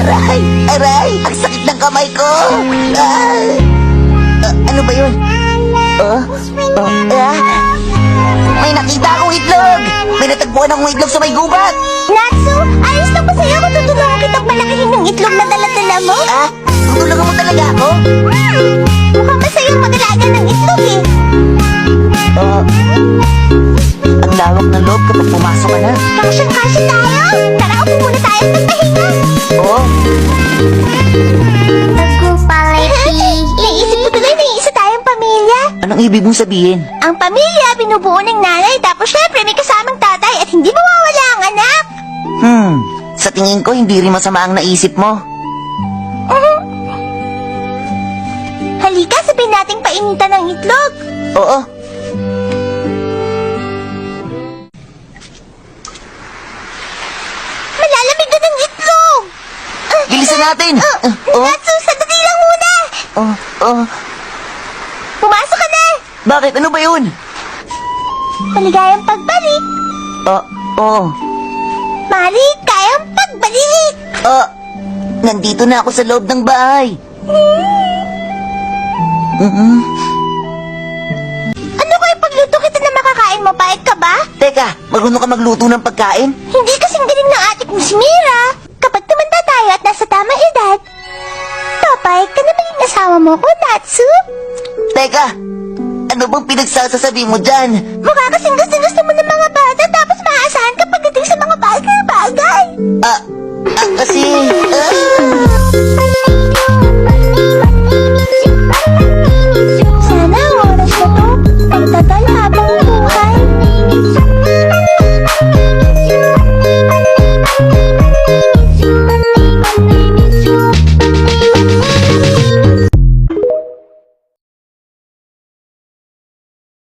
Aray! Aray! Ang sakit ng kamay ko! Ano ba yun? May nakita akong itlog! May natagpuan akong itlog sa may gubat! Natsu, ayos lang ba sa'yo kung tutulungan kitang palakihin ng itlog na dala-dala mo? Tutulungan mo talaga ako? Mukhang masayang mag-alaga ng itlog eh. Ang lawak ng loob kapag pumasok ka na. Kasyang-kasya tayo. Tara, upo muna tayo at magpahinga. Oo. Naisip ko tuloy na iisa tayong pamilya. Anong ibig mong sabihin? Ang pamilya, binubuo ng nanay, tapos syempre may kasamang tatay at hindi mawawala ang anak. Sa tingin ko, hindi rin masama ang naisip mo. Halika, sabihin nating painitan ng itlog. Oo. Malalamig na ng itlog. Bilisan natin! Natsu, sandali lang muna. Pumasok ka na. Bakit? Ano ba yun? Maligayang pagbalik. Maligayang pagbalik. Nandito na ako sa loob ng bahay. Ano kaya pagluto kita na makakain mo? Pahit ka ba? Teka, marunong ka magluto ng pagkain? Hindi kasing galing ng ate kong si Mira. Kapag tumanda tayo at nasa tamang edad, papayag ka na maging asawa mo ko, Natsu. Teka, ano bang pinagsasasabi mo dyan? Mukha kasing gusto mo ng mga bata tapos maaasahan ka pagdating sa mga bagay-bagay. Kasi...